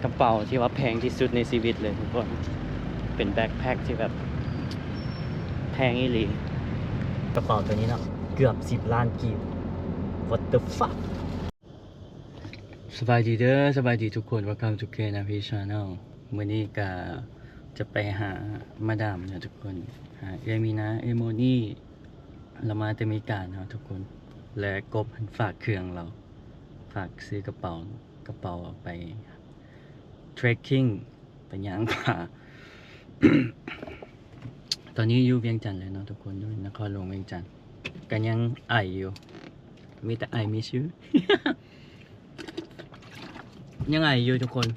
กระเป๋าที่ว่าแพงที่สุดในชีวิตเลยทุกคนเป็นแบ็คแพ็คที่แบบแพงอีหลีกระเป๋าตัวนี้เนาะเกือบ10 ล้านกีบ What the fuck สบายดีเด้อสบายดีทุกคน Welcome to KNP Channel มื้อนี้ก็จะไปหามาดามนะทุกคนหาเอมีนาเอโมนี่เรามาแต่อเมริกาเนาะทุกคนและกบฝากเครื่องเราฝากซื้อกระเป๋าไปเทรคกิ้งไปย่างป่า ตอนนี้อยู่เวียงจันทร์เลยเนาะทุกคนอยู่นครหลวงเวียงจันทร์กันยังไออยู่มีแต่ไอมีชื่อ ยังไงอยู่ทุกคน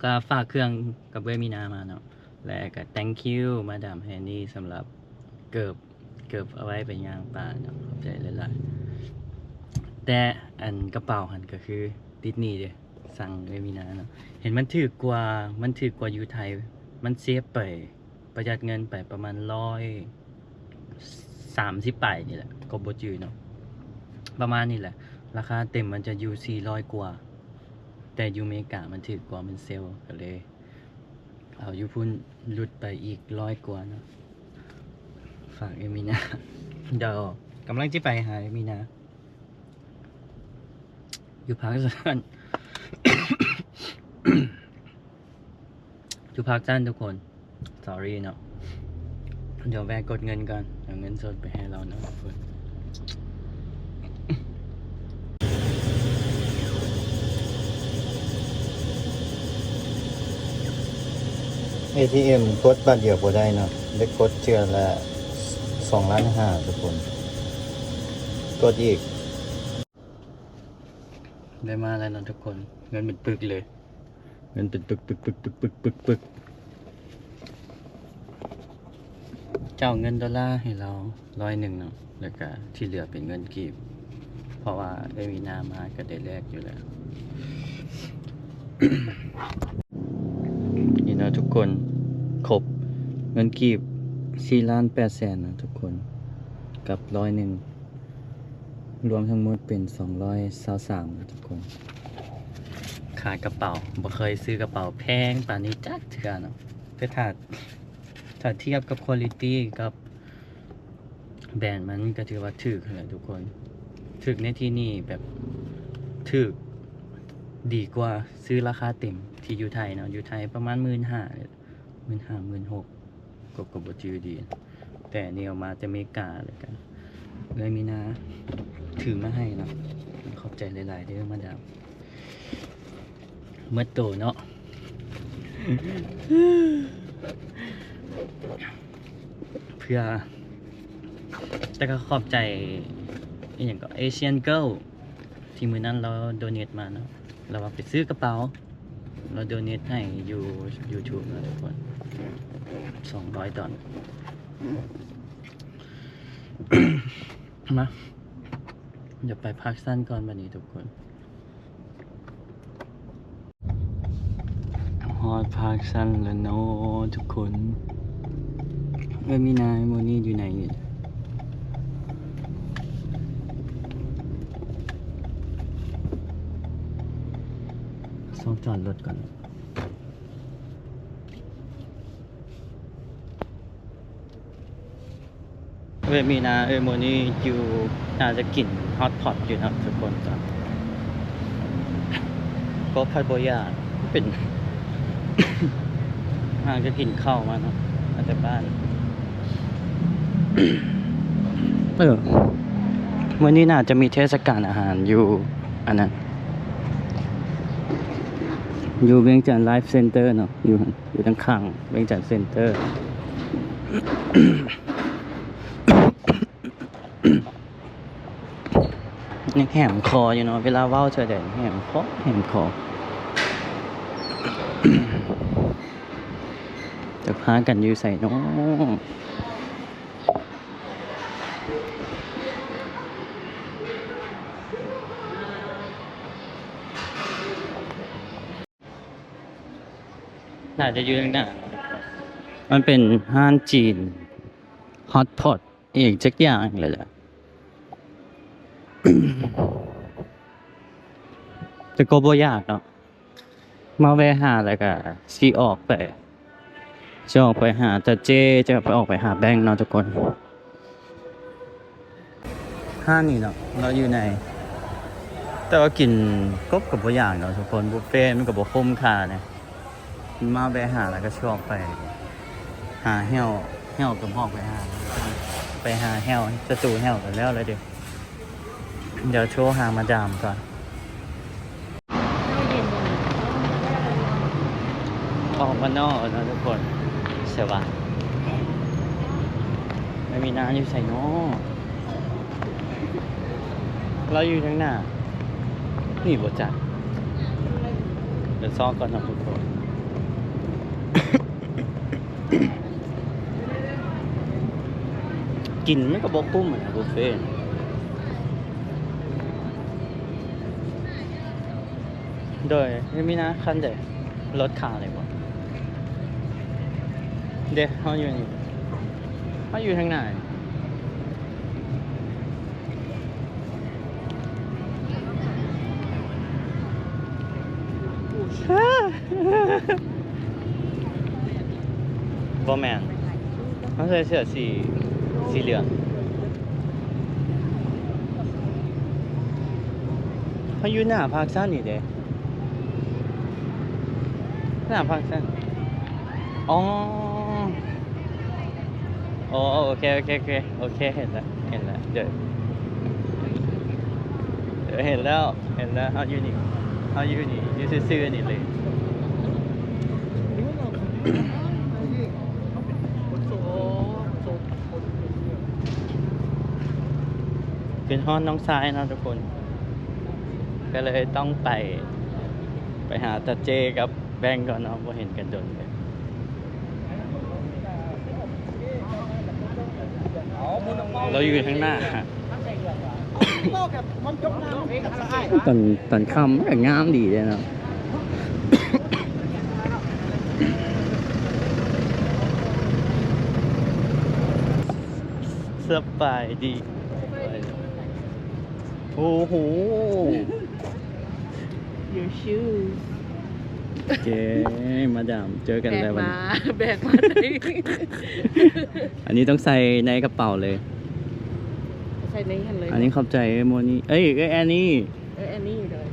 ก็ฝากเครื่องกับเวมินามาเนาะและก็ thank you มาดามแฮนนี่สำหรับเกือบเอาไว้ไปย่างป่าเนาะขอบใจหลายๆแต่อันกระเป๋าหันก็คือติดหนี้เด้สั่งเวมินาเนาะเห็นมันถือกว่าอยู่ไทยมันเซฟไปประหยัดเงินไปประมาณ130 ไปนี่แหละก็บ่จือเนาะประมาณนี้แหละราคาเต็มมันจะอยู่400 กว่าแต่อยู่อเมริกามันถือกว่ามันเซลล์ก็เลยเอาอยู่พุ่นลุดไปอีก100 กว่าเนาะฝากเอมินา เดี๋ยวกำลังจะไปหาเอมินาอยู่พักสั้น อยู่พักสั้นทุกคน sorry เนาะเดี๋ยวแวะกดเงินก่อนเอาเงินสดไปให้เราเนาะทุกคน ATM กดบัตรเดียวบ่ได้เนาะได้กดเทื่อละ2.5 ล้านทุกคนกดอีกได้มาแล้วเนาะทุกคนเงินเป็นปึกเลยเงินเป็นปึกเจ้าเงินดอลลาร์ให้เรา100เนาะแล้วก็ที่เหลือเป็นเงินกีบเพราะว่าได้มีนามาก็ได้แลกอยู่แล้ว นี่นะทุกคนครบเงินกีบ4.8 ล้านนะทุกคนกับ100รวมทั้งหมดเป็น223นะทุกคนขาดกระเป๋าบ่เคยซื้อกระเป๋าแพงป่านนี้จักเทื่อเนาะแต่ถ้าเทียบกับคุณภาพกับแบรนด์มันก็ถือว่าถูกเลยทุกคนถูกในที่นี่แบบถูกดีกว่าซื้อราคาเต็มที่อยู่ไทยเนาะอยู่ไทยประมาณ15,000 16,000ก็บ่จือดีแต่นี่เอามาจากอเมริกาเลยกันเลยมีนาถือมาให้เนาะขอบใจหลายๆเด้อมาดามเมื่อโตเนาะ เพื่อแต่ก็ขอบใจอย่างก็เอเชียนเกิลที่มือนั้นเราโดเนทมาเนาะเราว่าไปซื้อกระเป๋าเราโดเนทให้อยู่ YouTube นะทุกคน$200มาเดี๋ยวไปพักสั้นก่อนวันนี้ทุกคนฮอดพักสั้นแล้วเนาะทุกคนมีนายโมนี่อยู่ไหนเนี่ยต้องจอดรถก่อนมีนาโมนี่อยู่น่าจะกลิ่นฮอตพอตอยู่นะทุกคนจ้ะก็พัดโบยาเป็น ห่างจะกินข้าวมาเนาะมาจากบ้าน วันนี้น่าจะมีเทศกาลอาหารอยู่อันนั้นอยู่เวียงจันทร์ไลฟ์เซ็นเตอร์เนาะอยู่ทั้งข้างเวียงจันทร์เซ็นเตอร์ ยังแหมคออยู่เนาะเวลาเว้าเฉยเด่นแหมคอ จะพากันอยู่ใส่น้องน่าจะอยู่ข้างหน้ามันเป็นห้านจีนฮอตพอตอีกจักอย่างเลยแหละ แต่ก็บ่ยากเนาะ มาแวะหาแล้วก็สิออกไปจะออกไปหาตาเจจะไปออกไปหาแบงค์เนาะทุกคนห้างนี่เนาะเราอยู่ในแต่ว่ากินกบกับบ่อย่างเนาะทุกคนบุฟเฟ่ต์มันก็บ่คุ้มค่าเนี่ยมาแวะหาแล้วก็ชอบไปหาแห้วกับหอกไปหาแห้วจะจู่แห้วกันแล้วเลยเดี๋ยวโชว์หามาดามก่อนออกมานอกนะทุกคนเสียว่ะไม่มีน้ำอยู่ใส่เนาะเราอยู่ทั้งหน้านี่บ่จัดเดี๋ยวซ้อก่อนนะทุกคน กินไม่กระบอกปุ้มเหมือนบุฟเฟ่ต์โดยไม่มีนะคันเดรถขาเลยบ่เดี๋ยวเขาอยู่นี่เขาอยู่ทางไหนบอแมนเขาใส่เสื้อสีเหลืองเขาอยู่หน้าภาคซ่านี่เด้หน้าภาคซ่าอ๋อโอเคเห็นแล้วเดี๋ยวเห็นแล้วเขาอยู่นี่อยู่ซื่อๆนี่เลยเป็นห้องน้องซ้ายนะทุกคนก็เลยต้องไปหาตาเจกับแบงก์ก่อนเนาะเพราะเห็นกันโดนเลยเราอยู่ข้างหน้าตอนค่ำก็งามดีเลยเนาะสบายดีโอ้โห Your shoes โอเคมาดามเจอกันแล้ววัน แบกมาได้ อันนี้ต้องใส่ในกระเป๋าเลย ใส่ในหันเลย อันนี้ขอบใจโมนี่เอ้ยแอนนี่ อันนี้เลย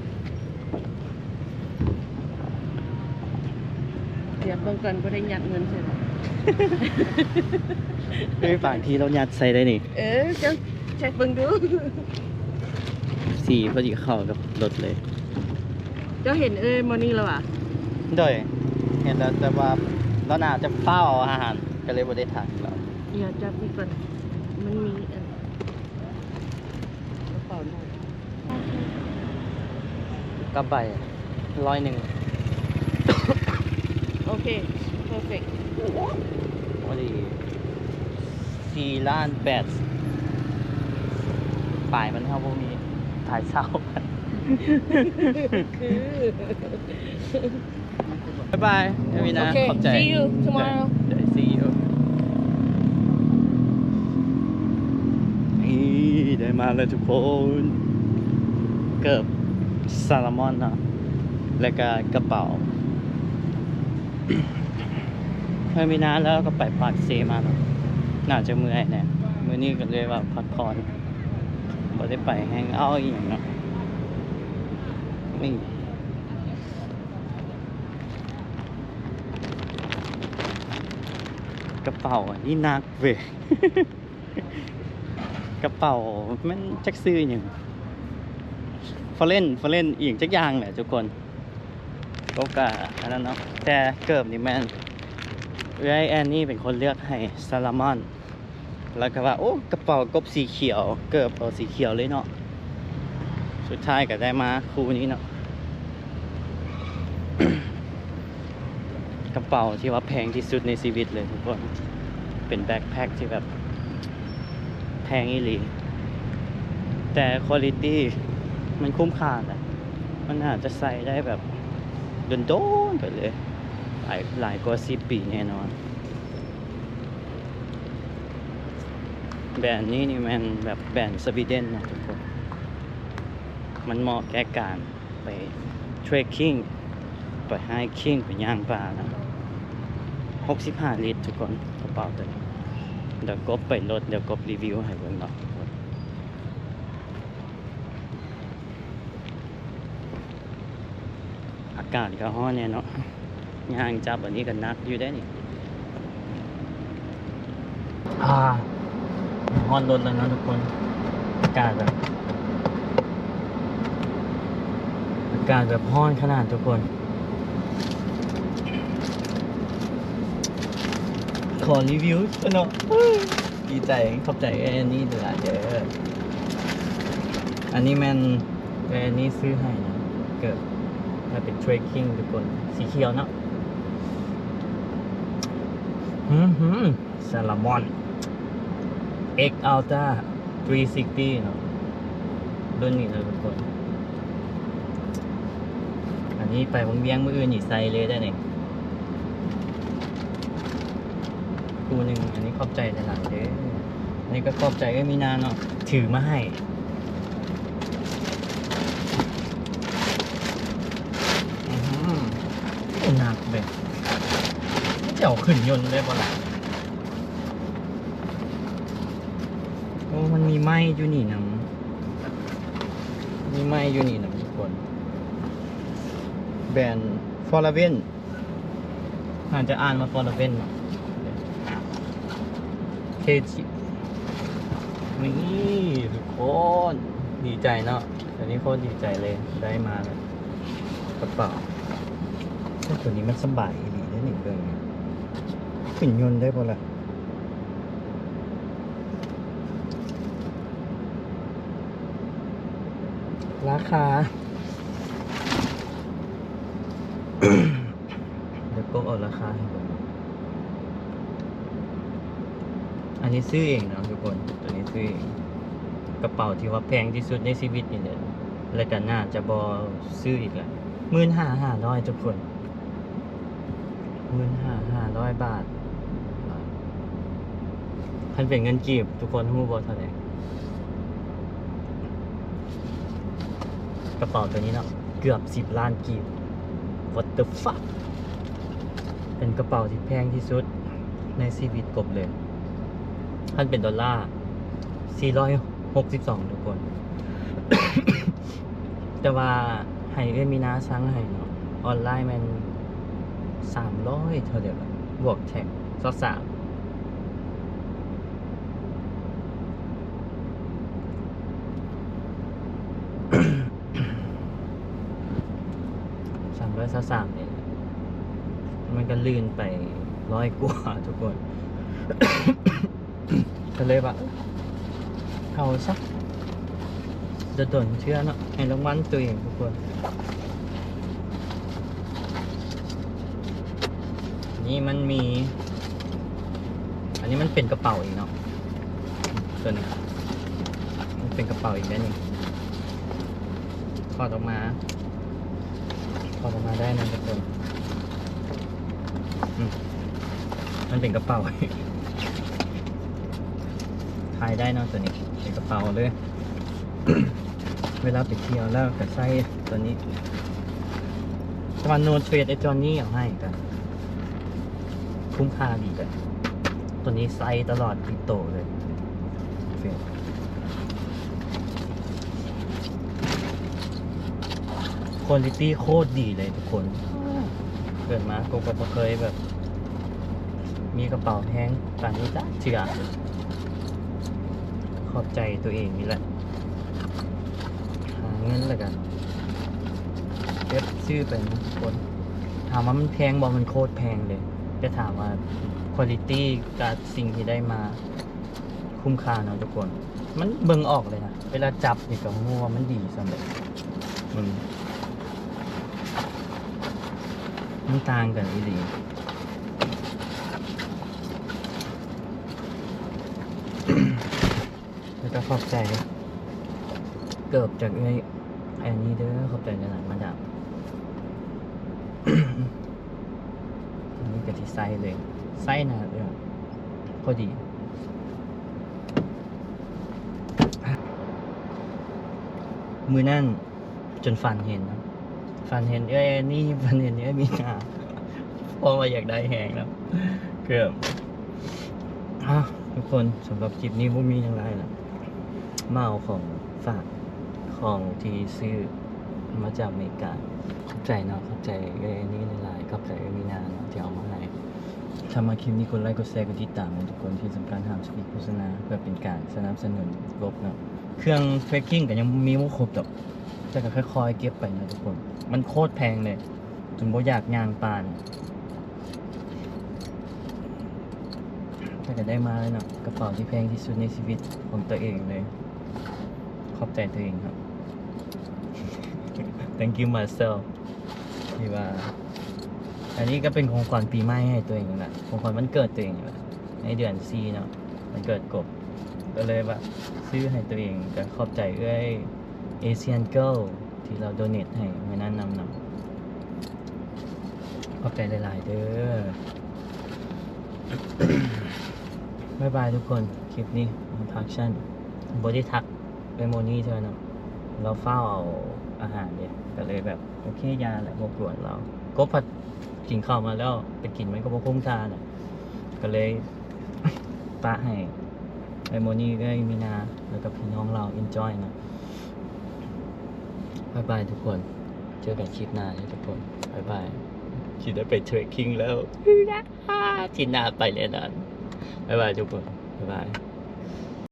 เดี๋ยวเบิ่งก่อนก็ได้ยัดเงินใช่ไหม เฮ้ยบางทีเรายัดใส่ได้นี่ เจ้าเช็คเบิ่งดู สีพอดีเข้ากับรถเลย เจ้าเห็นมอนี่แล้วอ่ะ โดยเห็นแล้วแต่ว่าเราน่าจะเฝ้าอาหารก็เลยบ่ได้ถ่ายเรา เดี๋ยวจับนี่ก่อนมันมีกระเป๋าหน่อย กลับไป101 โอเค perfect พอดี4 ล้าน 8ป่ายมันเท่าพวกมีถ่ายเศร้ากัน บ๊ายบายเอมินะ Okay, ขอบใจ see you tomorrow. เดี๋ยว see you นี่ได้มาแล้วทุกคน เกือบซาลามอนเนาะแล้วก็กระเป๋า เอมินะแล้วก็ไปปากเซมาเนาะน่าจะเมื่อยเนี่ยมื้อนี้ก็เลยว่าพักผ่อนบ่ได้ไปแฮงเอาท์อีหยังเนาะนี่กระเป๋าอันนี้หนักเว้ย กระเป๋ามันจักซื้ออย่างฟอเล่นอีกจักอย่างแหละทุกคนก็กะอันนั้นเนาะแต่เกิบนี่แม่นแอนนี่เป็นคนเลือกให้ซาลามอนแล้วก็ว่าโอ้กระเป๋ากบสีเขียวเกิบเอาสีเขียวเลยเนาะสุดท้ายก็ได้มาคู่นี้เนาะ กระเป๋าที่ว่าแพงที่สุดในชีวิตเลยทุกคนเป็นแบ็คแพ็คที่แบบแพงอีหลีแต่คุณภาพมันคุ้มค่านะมันอาจจะใส่ได้แบบโดนๆไปเลยหลายกว่า10 ปีแน่นอนแบรนด์นี้นี่มันแบบแบรนด์สวีเดนนะทุกคนมันเหมาะแก่การไปเทรคกิ้ง ไปให้คิงไปย่างปลานะ65 ลิตรทุกคนกระเป๋าตัวนี้เดี๋ยวกบไปรถเดี๋ยวกบรีวิวให้เบิ่งเนาะอากาศก็ร้อนเนี่ยเนาะย่างจับอันนี้ก็นักอยู่ได้นี่ร้อนรถแล้วนะทุกคนอากาศแบบร้อนขนาดทุกคนขอรีวิวเนาะดีใจขอบใจอันนี้เดือดเยอะอันนี้มันอันนี้ซื้อให้นะเกิดมาเป็นเทรคกิ้งทุกคนสีเขียวเนาะซาลามอน X Ultra 360เนาะรุ่นนี้นะทุกคนอันนี้ไปวงเวียงมืออื่นนี่ใส่เลยได้เนี่ยกูหนึ่งอันนี้ขอบใจหลายๆเด้ออันนี้ก็ขอบใจก็มีนาเนาะถือมาให้หนักเลยเจ้าขึ้นยนต์ได้ปะล่ะโอ้มันมีไม้อยู่นี่นะมีไม้อยู่นี่นะทุกคนแบรนด์ฟอร์ลาเวนอาจจะอ่านมาฟอร์ลาเวนเนาะเคจินี่ทุกคนดีใจเนาะอันนี้โคตรดีใจเลยได้มาเลยกระเป๋าตัวนี้มันสบายดีได้หนึ่งเรื่องขึ้นยนต์ได้ปะล่ะราคา เดี๋ยวก็เอาราคาให้ผมอันนี้ซื้อเองนะทุกคนตัวนี้ซื้อเองกระเป๋าที่ว่าแพงที่สุดในชีวิตนี่เลยรายการหน้าจะบอซื้ออีกแหละ15,500ทุกคน15,500 บาทคันเป็นเงินกีบทุกคนรู้บ่เท่าไหร่กระเป๋าตัวนี้เนาะเกือบ10 ล้านกีบ What the fuck เป็นกระเป๋าที่แพงที่สุดในชีวิตกบเลยคันเป็นดอลลาร์462ทุกคน แต่ว่าให้เอ้มีนาสั่งให้เนาะออนไลน์มัน300เท่าเดียวกันบวกแท็ก23 323เนี่ยมันก็ลื่นไป100 กว่าทุกคน ก็เลยว่าเอาสักจะตนเชื่อเนาะให้รางวัลตัวเองทุกคนนี่มันมีอันนี้มันเป็นกระเป๋าอีกเนาะตัวนี้มันเป็นกระเป๋าอีกแล้วนี่ถอดออกมาได้นะทุกคนมันเป็นกระเป๋า ขายได้เนาะตัวนี้เป็นกระเป๋าเลย เวลาไปเที่ยวแล้วก็ใส่ตัวนี้ตอนโนดเฟสไอจอนนี่เอาให้กันคุ้มค่าดีกันตัวนี้ใส่ตลอดติดโตเลยเฟสคุณภาพโคตรดีเลยทุกคนเกิดมาก็เคยแบบมีกระเป๋าแพงตอนนี้จ้ะเชื่อขอบใจตัวเองนี่แหละหาเงินแล้วกันเก็บชื่อเป็นทุกคนถามว่ามันแพงบอกมันโคตรแพงเลยจะถามว่าคุณภาพกับสิ่งที่ได้มาคุ้มค่าเนาะทุกคนมันเบิ่งออกเลยนะเวลาจับนี่ก็รู้ว่ามันดีสำหรับมันต่างกันอีหลีแล้วก็ขอบใจเกือบจากไอ้นี้เด้อขอบใจในหลังมาดับ อันนี้ก็ที่ไส้เลยไส้หนาเลยพอดีมือนั่นจนฟันเห็นนะ ฝันเห็นเอ้ยนี่ฝันเห็นเอ้ยมีนาเพราะว่าอยากได้แหงแล้วเกือบทุกคนสำหรับคลิปนี้ผมมีอย่างไรล่ะมาเอาของฝากของที่ซื้อมาจากอเมริกาขอบใจเนาะขอบใจเอ้ยนี่หลายๆขอบใจเอ้ยมีนาเนาะที่เอามาให้ถ้ามาคลิปนี้กดไลค์กดแชร์กดติดตามนะทุกคนที่สำคัญห้ามสปีดโฆษณาเพื่อเป็นการสนับสนุนรบเนาะเครื่องเทรคกิ้งก็ยังมีไม่ครบดอกแต่ก็ค่อยๆเก็บไปนะทุกคนมันโคตรแพงเลยจนบ่อยากย่างปานแต่ก็ได้มาแล้วเนาะกระเป๋าที่แพงที่สุดในชีวิตของตัวเองเลยขอบใจตัวเองครับ thank you myself ที่ว่าอันนี้ก็เป็นของขวัญปีใหม่ให้ตัวเองแหละของขวัญวันเกิดตัวเองแหละในเดือน4เนาะมันเกิดกบก็เลยแบบซื้อให้ตัวเองก็ขอบใจเอ้ย Asian Girl ที่เราโดเนทให้เมื่อนั้นนำขอบใจหลายๆเด้อ บ๊ายบายทุกคนคลิปนี้ทักชั่นบอดี้ทักไปโมนี่เธอเนาะเราเฝ้าเอาอาหารเนี่ยก็เลยแบบโอเคยาแหละบกวนเราก็ผัดกินข้าวมาแล้วไปกินมันก็บคุ้มค่าน่ะก็เลย ปะให้ไปโมนี่ก็มีนาแล้วก็พี่น้องเรา enjoy นะบ๊ายบายทุกคนเจอกันคลิปหน้าเลยทุกคนบ๊ายบายคิดได้ไปเทรคกิ้งแล้ว จินหน้าไปเลยนะบ๊ายบายทุกคนบ๊ายบาย